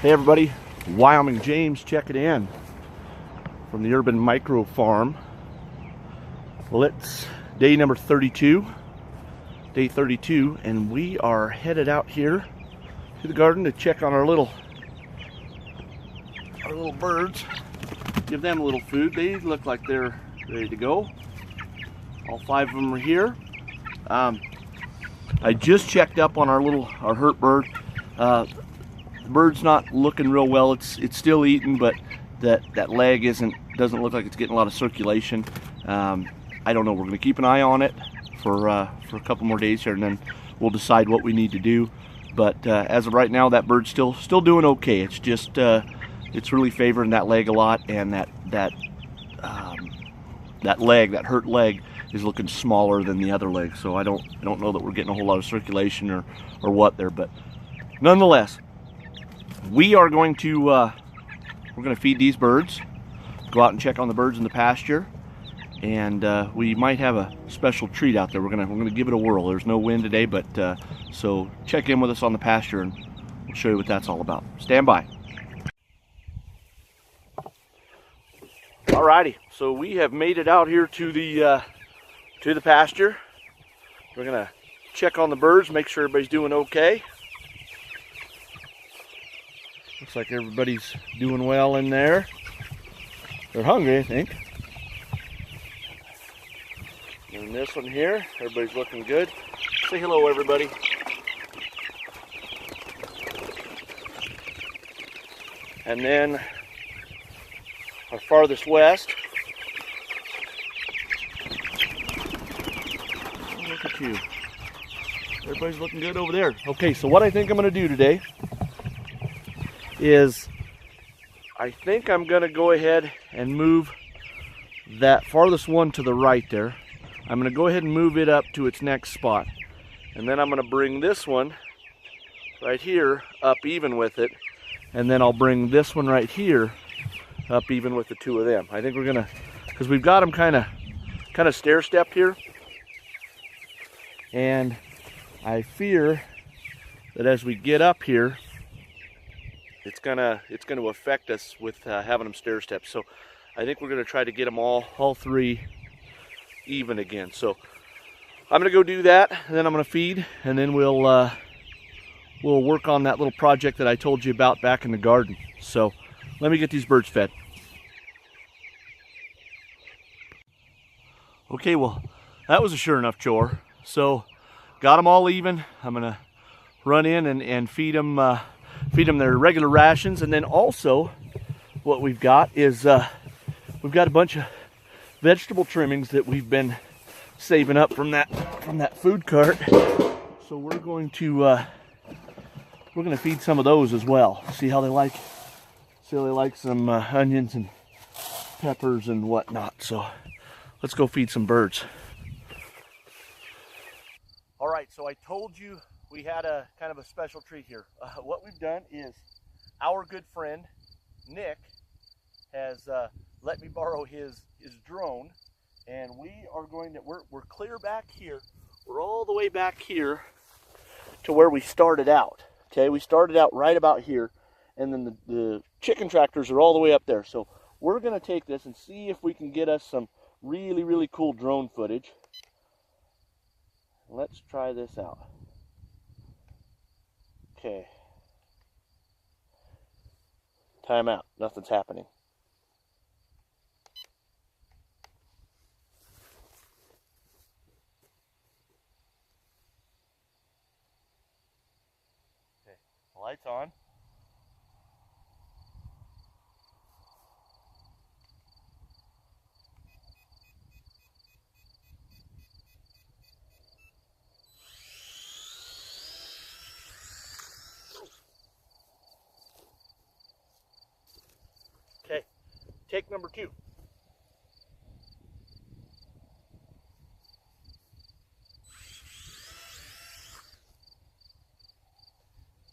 Hey everybody, Wyoming James checking in from the Urban Micro Farm. Well, it's day number 32, and we are headed out here to the garden to check on our little birds, give them a little food. They look like they're ready to go. All 5 of them are here. I just checked up on our hurt bird. The bird's not looking real well. It's still eating, but that leg doesn't look like it's getting a lot of circulation. I don't know. We're going to keep an eye on it for a couple more days here, and then we'll decide what we need to do. But as of right now, that bird's still doing okay. It's just it's really favoring that leg a lot, and that hurt leg is looking smaller than the other leg. So I don't know that we're getting a whole lot of circulation or what there, but nonetheless, we are going to we're going to feed these birds, go out and check on the birds in the pasture, and we might have a special treat out there. We're gonna give it a whirl. There's no wind today, but so check in with us on the pasture and we'll show you what that's all about. Stand by. Alrighty, so we have made it out here to the pasture. We're gonna check on the birds, make sure everybody's doing okay. Looks like everybody's doing well in there. They're hungry, I think. And this one here, everybody's looking good. Say hello, everybody. And then our farthest west. Oh, look at you. Everybody's looking good over there. Okay, so what I think I'm going to do today is I think I'm going to go ahead and move that farthest one to the right there. I'm going to go ahead and move it up to its next spot. And then I'm going to bring this one right here up even with it. And then I'll bring this one right here up even with the 2 of them. I think we're going to, because we've got them kind of stair-stepped here. And I fear that as we get up here, it's gonna affect us with having them stair step. So I think we're gonna try to get them all 3 even again. So I'm gonna go do that, and then I'm gonna feed, and then we'll work on that little project that I told you about back in the garden. So let me get these birds fed. Okay, well, that was a sure enough chore. So got them all even. I'm gonna run in and feed them their regular rations, and then also what we've got is we've got a bunch of vegetable trimmings that we've been saving up from that food cart. So we're going to feed some of those as well. See how they like some onions and peppers and whatnot. So let's go feed some birds. All right, so I told you we had a kind of a special treat here. What we've done is our good friend Nick has let me borrow his drone, and we are going to we're clear back here. We're all the way back here to where we started out. Okay, we started out right about here, and then the chicken tractors are all the way up there. So we're going to take this and see if we can get us some really cool drone footage. Let's try this out. Okay. Time out. Nothing's happening. Okay. Lights on. Okay, take number 2.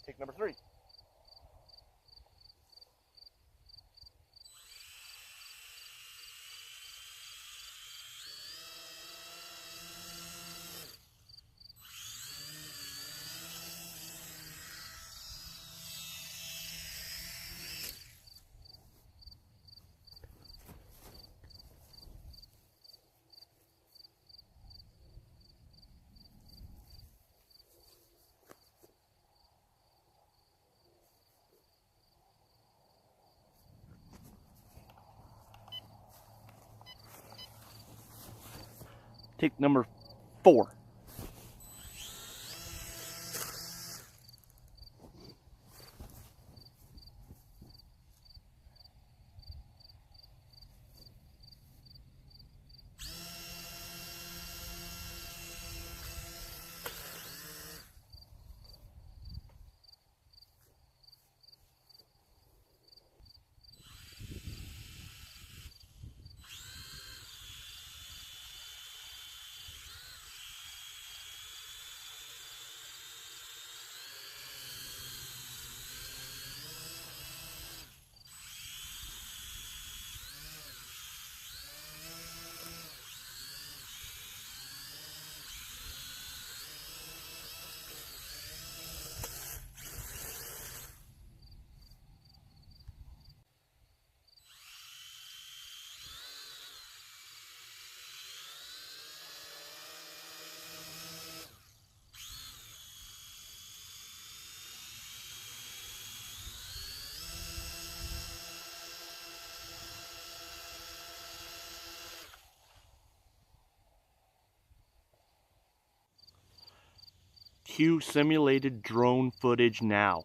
Take number 3. Take number 4. Cue simulated drone footage now.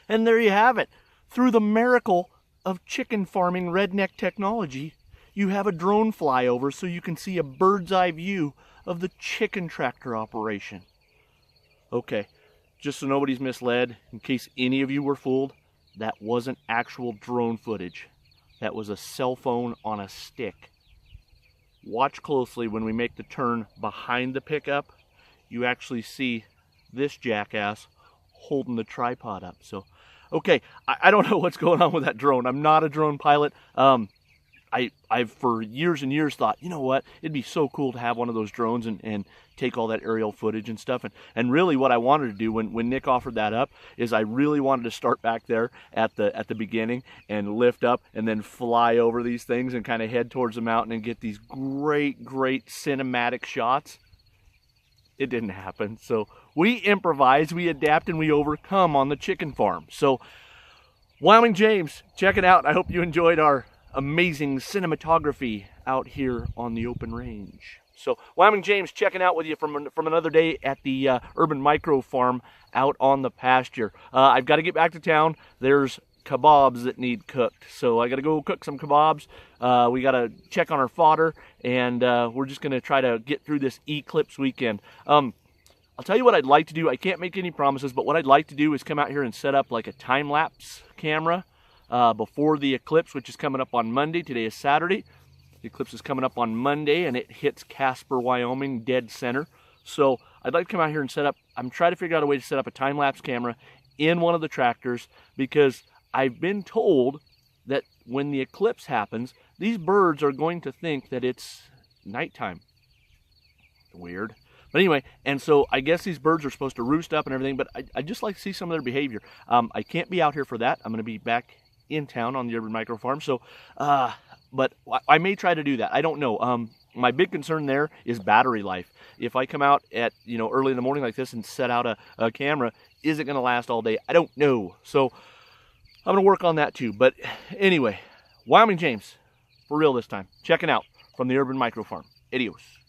And there you have it. Through the miracle of chicken farming redneck technology, you have a drone flyover so you can see a bird's eye view of the chicken tractor operation. Okay, just so nobody's misled, in case any of you were fooled, that wasn't actual drone footage. That was a cell phone on a stick. Watch closely when we make the turn behind the pickup. You actually see this jackass holding the tripod up. So, okay, I don't know what's going on with that drone. I'm not a drone pilot. I've for years and years thought, you know what, it'd be so cool to have one of those drones and take all that aerial footage and stuff. And really what I wanted to do when Nick offered that up is I really wanted to start back there at the beginning and lift up and then fly over these things and kind of head towards the mountain and get these great cinematic shots. It didn't happen. So we improvise, we adapt, and we overcome on the chicken farm. So Wyoming James, check it out. I hope you enjoyed our amazing cinematography out here on the open range. So Wyoming James checking out with you from another day at the Urban Micro Farm out on the pasture. I've got to get back to town. There's kebabs that need cooked, so I got to go cook some kebabs. We got to check on our fodder, and we're just going to try to get through this eclipse weekend. I'll tell you what I'd like to do. I can't make any promises, but what I'd like to do is come out here and set up like a time-lapse camera before the eclipse, which is coming up on Monday. Today is Saturday. The eclipse is coming up on Monday, and it hits Casper, Wyoming, dead center. So I'd like to come out here and set up, I'm trying to figure out a way to set up a time-lapse camera in one of the tractors, because I've been told that when the eclipse happens, these birds are going to think that it's nighttime. Weird. But anyway, and so I guess these birds are supposed to roost up and everything, but I just like to see some of their behavior. I can't be out here for that. I'm going to be back in town on the Urban Micro Farm. So, but I may try to do that. I don't know. My big concern there is battery life. If I come out at, early in the morning like this and set out a camera, is it going to last all day? I don't know. So I'm going to work on that too. But anyway, Wyoming James, for real this time, checking out from the Urban Micro Farm. Adios.